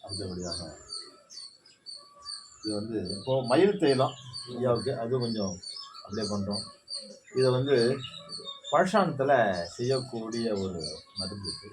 அடுத்தபடியாக இது வந்து இப்போது மயில் தைலம் ஐயாவுக்கு அது கொஞ்சம் அப்படியே பண்ணுறோம். இதை வந்து பழசாணத்தில் செய்யக்கூடிய ஒரு மருந்து இது.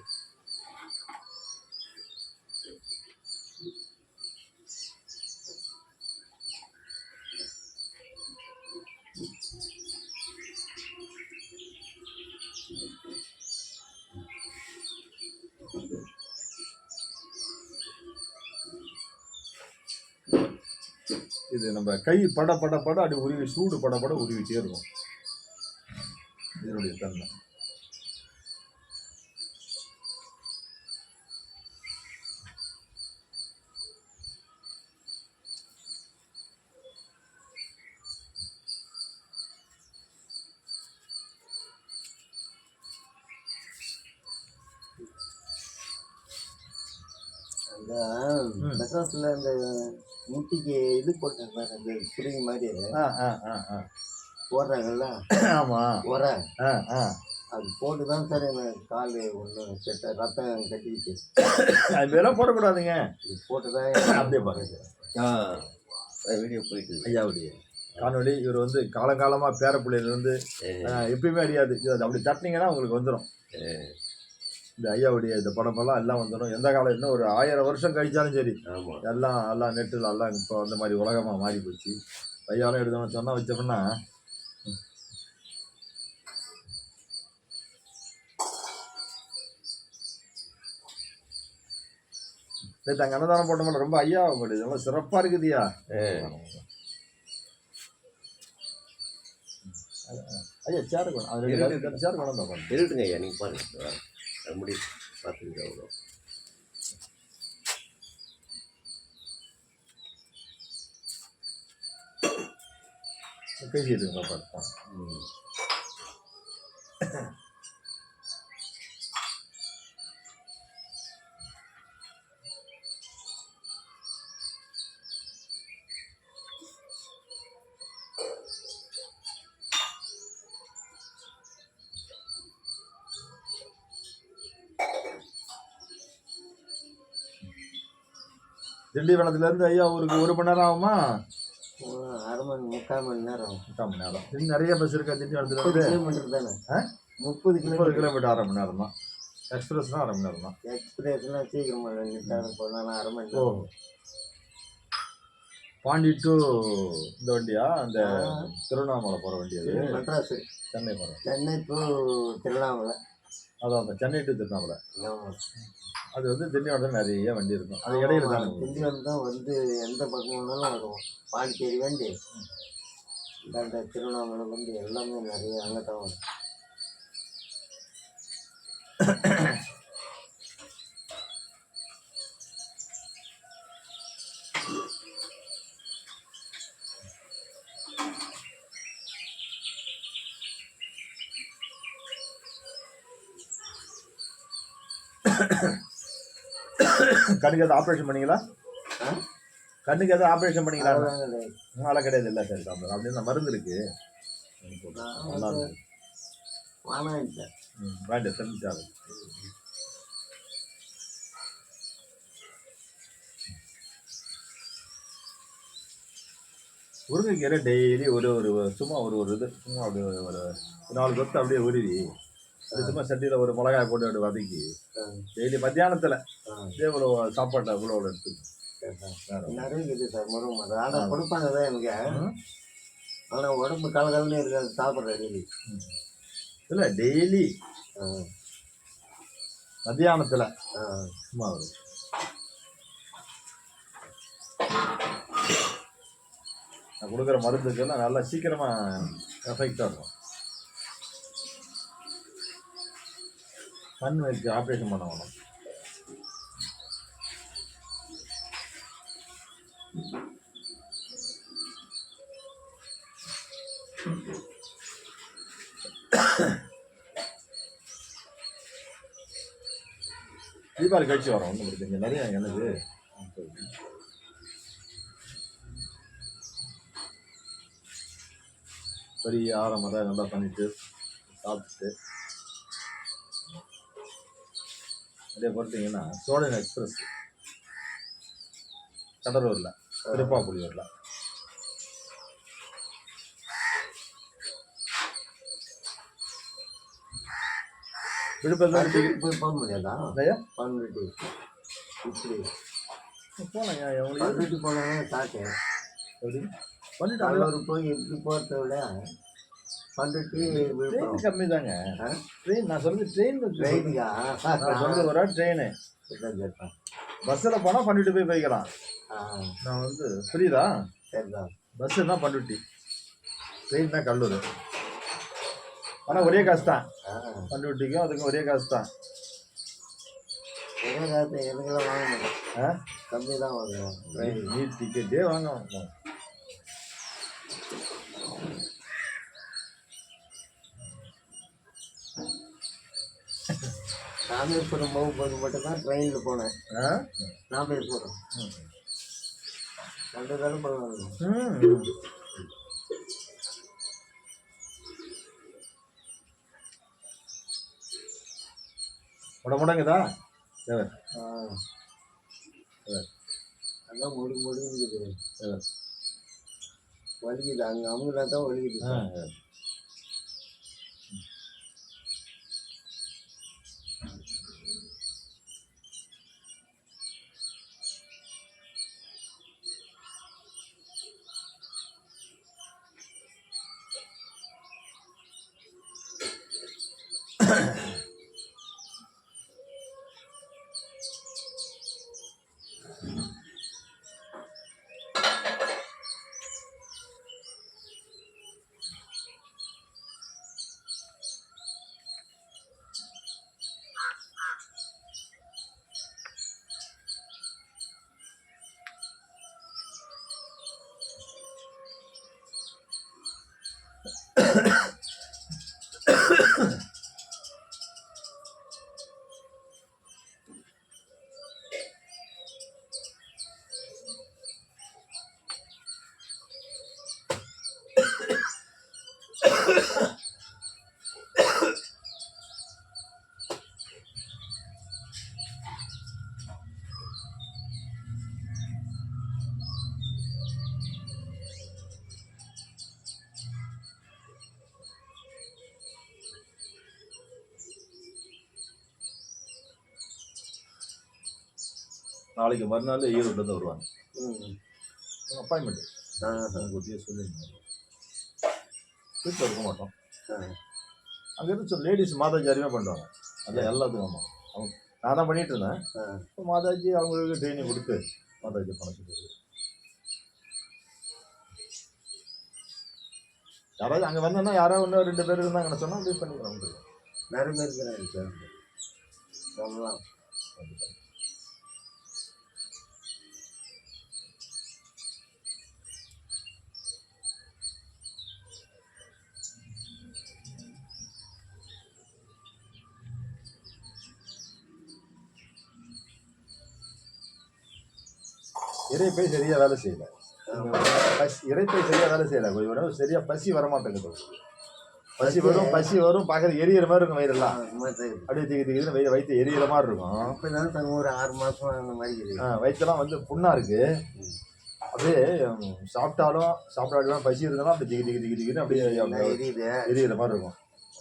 இது நம்ம கை பட அப்படி உருவி சூடு பட உருவிட்டே இருக்கும். இதனுடைய தன்மை மெட்ராஸ்ல இந்த முட்டிக்கு இது போட்டாங்க அந்த சுருங்கி மாதிரி போடுறாங்கல்ல. ஆமாம் உர அது போட்டு தான் சார் எனக்கு கால் ஒன்று ரத்தம் கட்டிக்கிட்டு. அதெல்லாம் போடக்கூடாதுங்க. இது போட்டு தான் அப்படியே பாருங்க வீடியோ போயிட்டு ஐயாவுடைய காணொலி. இவர் வந்து காலங்காலமாக பேரப்பிள்ளையிலேருந்து எப்பயுமே அறியாது. இது அப்படி தட்டினீங்கன்னா உங்களுக்கு வந்துடும். இந்த ஐயாவுடைய இந்த படமெல்லாம் எல்லாம் வந்துடும். எந்த காலம் இன்னும் ஒரு 1000 வருஷம் கழிச்சாலும் சரி எல்லாம் நெட்டில் எல்லாம் இப்போ அந்த மாதிரி உலகமாக மாறி போச்சு. ஐயாவெல்லாம் எடுத்தோம்னு சொன்னால் வச்சோம்னா தங்க அன்னதானம் போட்ட மாதிரி ரொம்ப ஐயா உங்களுடைய இதெல்லாம் சிறப்பாக இருக்குதுயா. ஐயா சேர் கொண்டு அது சேர் கொண்டு தான் இருக்குங்க ஐயா. நீங்கள் பாருங்க முடி பார்த்துக்கிட்டு அவ்வளோ பேசிட்டு இருக்கோம் பார்ப்போம். திண்டிவனத்துலேருந்து ஐயா ஊருக்கு 1 மணி நேரம் ஆகுமா? 3/4 மணி நேரம். இன்னும் நிறைய பஸ் இருக்கா திண்டிவனத்துலேருந்து? 30 கிலோமீட்டர் தானே. 30 கிலோமீட்டர் 1/2 மணி நேரம் தான். எக்ஸ்பிரஸ்னால் 1/2 மணி நேரம் தான். எக்ஸ்பிரஸ்னால் சீக்கிரமாக நிட்டாரம் போனாலும் 1/2 மணி நேரம். பாண்டி டு இந்த வண்டியா? அந்த திருவண்ணாமலை போகிற வண்டி அது? மெட்ராஸு சென்னை போகிறோம். சென்னை டு திருவண்ணாமலை. அதான் சென்னை டு திருவண்ணாமலை. அது வந்து திண்டிவனத்தில் நிறைய வண்டி இருக்கும். அது இடையில தானே. திண்டிவனம் தான் வந்து எந்த பக்கம் வேணாலும் வரும். பாண்டிச்சேரி வண்டி இந்த திருவண்ணாமலை வண்டி எல்லாமே நிறைய அங்கே தான் வரும். கண்ணுக்கு எதாவது ஆப்ரேஷன் பண்ணிங்களா? கண்ணுக்கு எதாவது ஆப்ரேஷன் பண்ணிங்களா? அதெல்லாம் கிடையாது. இல்லை சரி சாப்பிடுங்க. அப்படின்னு மருந்து இருக்கு. வேண்டாம் தெரிஞ்சாரு. முருங்கைக்கீரை டெய்லி ஒரு சும்மா ஒரு இது சும்மா அப்படியே ஒரு 4 கொத்து அப்படியே உருவி அது சும்மா சட்டியில் ஒரு மிளகாய் போட்டு அப்படி வதக்கி டெய்லி மத்தியானத்தில் இதே இவ்வளோ சாப்பாட்டை இவ்வளோ எடுத்து நிறைய இருக்குது சார். முருங்கை ஆனால் கொடுப்பாங்க தான் எனக்கு. ஆனால் உடம்பு கலகலன்னு இருக்காது சாப்பிட்ற டெய்லி. இல்லை டெய்லி மத்தியானத்தில் சும்மா ஒரு நான் கொடுக்குற மருந்துக்கெல்லாம் நல்லா சீக்கிரமாக எஃபெக்டாக இருக்கும். கண் வச்சு ஆப்ரேஷன் பண்ண வேணும். தீபாவளி கழிச்சு வரோம். ஒன்றும் பிரச்சனை நிறைய எனக்கு பெரிய ஆரம்பம் தான் நல்லா பண்ணிட்டு சாப்பிட்டு அதே பார்த்தீங்கன்னா சோழன் எக்ஸ்பிரஸ் கடலூரில் திருப்பாப்புலியூரில் விழுப்புரத்தில் போய் போக முடியாதா? ஐயா பண்ருட்டி இப்படி போனேங்க உங்களுக்கு பண்ருட்டி போனாலும் காட்டு எப்படி பண்ணிட்டு கடலூர் போய் எப்படி போகிறத விட பண்ருட்டி ட்ரெயின் விழுப்புரம். கம்மி தாங்க. ட்ரெயின் நான் சொல்றது ட்ரெயின் ட்ரெயினுக்கா? நான் சொல்றது ஒரு ட்ரெயின். சரிதான் சரிதான். பஸ்ஸில் போனால் பண்ணிட்டு போய் போய்க்கலாம். நான் வந்து புரியுதா? சரிதான். பஸ்ஸு தான் பண்ருட்டி, ட்ரெயின் தான் கடலூர். ஆனால் ஒரே காசு தான், பண்ருட்டிக்கும் அதுக்கும் ஒரே காசு தான். ஒரே காசு எனக்கெல்லாம் வாங்க மாட்டேன், கம்மி தான் வாங்குவோம். நீ டிக்கெட்டே வாங்க. ராமேஸ்வரம் போகும்போது மட்டும்தான் ட்ரெயினில் போனேன். ராமேஸ்வரம் 2 தடவை போகணும். முடங்குதா? அதான் முடிஞ்சுது வலிக்குது. அங்கே அவங்களா தான் வலிக்குது. நாளைக்கு மறுநாள் ஈரோட்லேருந்து வருவாங்க. அப்பாயின்மெண்ட் கூட்டியே சொல்லியிருந்தேன். வீட்டில் இருக்க மாட்டோம். அங்கே இருந்து லேடிஸ் மாதாஜி அருமையாக பண்ணுவாங்க. அதான் எல்லாத்துக்கும். ஆமாம், அவங்க நான் தான் பண்ணிகிட்டு இருந்தேன். மாதாஜி அவங்களுக்கு ட்ரைனிங் கொடுத்து மாதாஜி பண்ண சொல்லி யாராவது அங்கே வந்தோன்னா யாராவது ஒன்று 2 பேர் இருந்தாங்கன்னு சொன்னால் அப்படியே பண்ணிக்கலாம். நிறைய பேர் இருக்கிறாங்க சார், சொல்லலாம். இறைப்பை சரியாக வேலை செய்யலை. இறைப்பை சரியாக வேலை செய்யலை. கொஞ்சம் சரியாக பசி வரமாட்டேங்குது. பசி வரும் பார்க்குறது எரியிற மாதிரி இருக்கும். வயிறெல்லாம் அப்படியே திக்குன்னு வயிற்று எரியிற மாதிரி இருக்கும். அப்போதான் ஒரு 6 மாதம் அந்த மாதிரி வயிற்றெல்லாம் வந்து புண்ணாக இருக்குது. அப்படியே சாப்பிட்டாலும் பசி இருந்தாலும் அப்படி திக்குன்னு அப்படியே எரியிற மாதிரி இருக்கும்.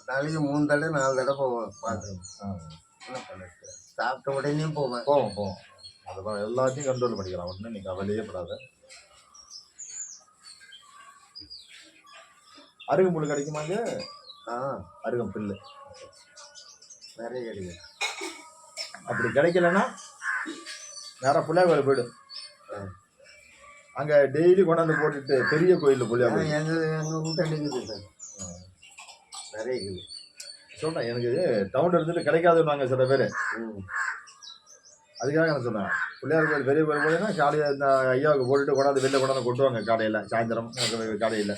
நாளைக்கு 3 தடவை 4 தடவை போவோம் பார்த்துருவோம். சாப்பிட்ட உடனே போவோம். அதெல்லாம் எல்லாத்தையும் கண்ட்ரோல் பண்ணிக்கலாம். ஒன்றும் நீங்கள் கவலையே படாத. அருகம்புல் கிடைக்குமாங்க? அருகம்புல் நிறைய கிடைக்கும். அப்படி கிடைக்கலன்னா நேராக புள்ளியார் போய்டும். அங்கே டெய்லி கொண்டாந்து போட்டுட்டு பெரிய கோயிலில் புள்ளியார் எங்கள் வீட்டை இருக்குது சார், நிறைய இருக்குது. சொல்கிறேன், எனக்கு டவுன் இருந்துட்டு கிடைக்காதுன்னாங்க சில பேர். அதுக்காக நான் சொன்னேன், பிள்ளையார் கோயில் பெரிய கோயில் போயின்னா காலையில் இந்த ஐயாவுக்கு போட்டுட்டு கொண்டாந்து வெளில கொண்டாந்து கொட்டுவாங்க காலையில், சாயந்தரம் காலையில்.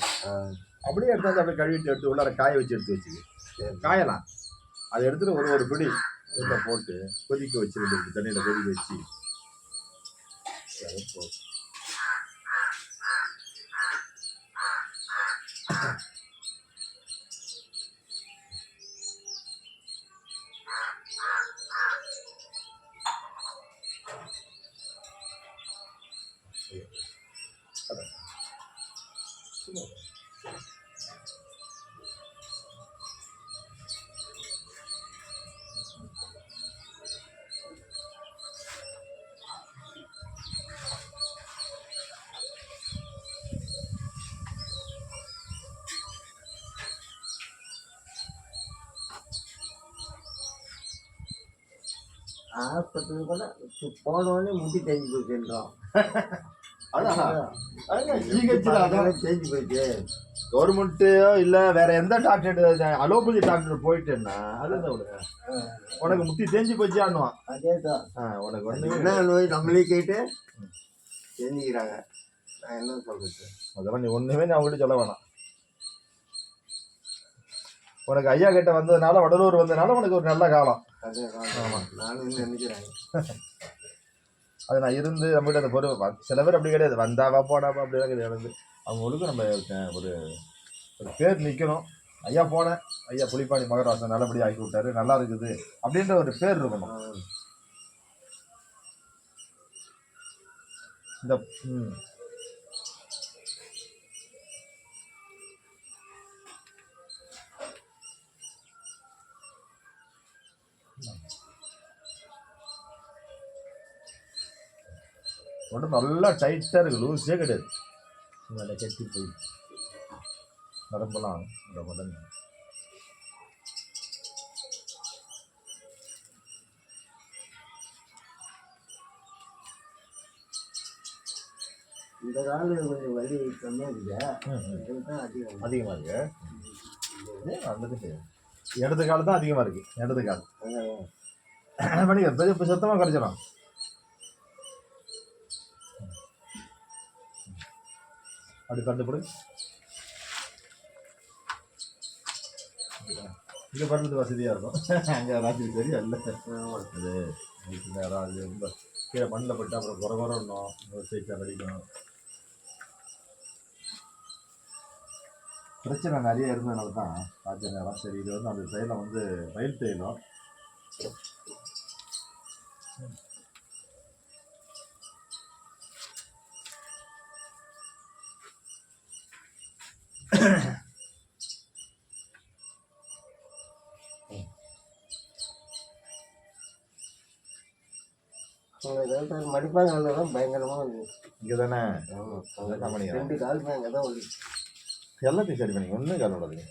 அப்படியே எடுத்தாந்து அப்படியே கழுவிட்டு எடுத்து உள்ளார காய வச்சு எடுத்து வச்சுக்கு காயலாம். அதை எடுத்துகிட்டு ஒரு பிடி இதில் போட்டு கொதிக்க வச்சு தண்ணியில் கொதிக்க வச்சு பக்கத்துல கூட போனோடனே முட்டி தேஞ்சு போச்சுன்றோம். அதான் ஜிஹெச்சில் அதான் தேஞ்சு போயிடுச்சு. கவர்மெண்ட்டோ இல்லை வேற எந்த டாக்டர் அலோபதி டாக்டர் போயிட்டேன்னா அதுதான் விடுங்க உனக்கு முட்டி தேஞ்சு போச்சான்னுவான். அதேதான். உனக்கு அது வந்து என்ன நோய் நம்மளே கேட்டு தெரிஞ்சுக்கிறாங்க. நான் என்ன சொல்றது? அதெல்லாம் நீ ஒன்றுமே நான் அவங்ககிட்ட சொல்ல வேணாம். உனக்கு ஐயா கிட்ட வந்ததுனால வடலூர் வந்ததுனால உனக்கு ஒரு நல்ல காலம். அதேதான் நானும் நினைக்கிறேன். அது நான் இருந்து நம்மகிட்ட அந்த பொருள் சில பேர் அப்படி கிடையாது, வந்தாவா போடாவா அப்படிதான் கிடையாது. அவங்களுக்கு நம்ம ஒரு ஒரு பேர் நிற்கணும். ஐயா போனேன், ஐயா புலிப்பாணி மகராசன் நல்லபடியாக ஆக்கி விட்டாரு, நல்லா இருக்குது அப்படின்ற ஒரு பேர் இருக்கணும். இந்த உடம்பு நல்லா டைட்டாக இருக்குது, லூஸே கிடையாது. நல்லா கட்டி போய் நரம்பெல்லாம் இந்த உடம்பு இந்த காலம் கொஞ்சம் வலி கம்மியாக இருக்குது. தான் அதிகமாக இருக்கு. வந்துட்டு இடது காலம் தான் அதிகமாக இருக்கு. இடது காலம் பண்ணிக்க இப்போ சுத்தமாக குறைச்சிடும். அப்படி கண்டுபிடி இங்கே பண்ணுறது வசதியாக இருக்கும். அங்கே ராத்திரி தெரியும் இல்லை அது நேரம் அது ரொம்ப கீழே மண்ணில் பட்டு அப்புறம் குறவரணும், சீக்கிரம் வலிக்கணும். பிரச்சனை நிறைய இருந்ததுனால தான் ராத்திரி நேரம் சரி இது வந்து அந்த தைலம் வந்து ரயில் தைலம். மடிப்பாங்க தான் பயங்கரமாக இருக்குது. இங்கே தானே ஆமாம், 2 காலுமே அங்கே தான் வலி. எல்லாத்தையும் சரி பண்ணி ஒன்றும் கவலைப்படாதீங்க.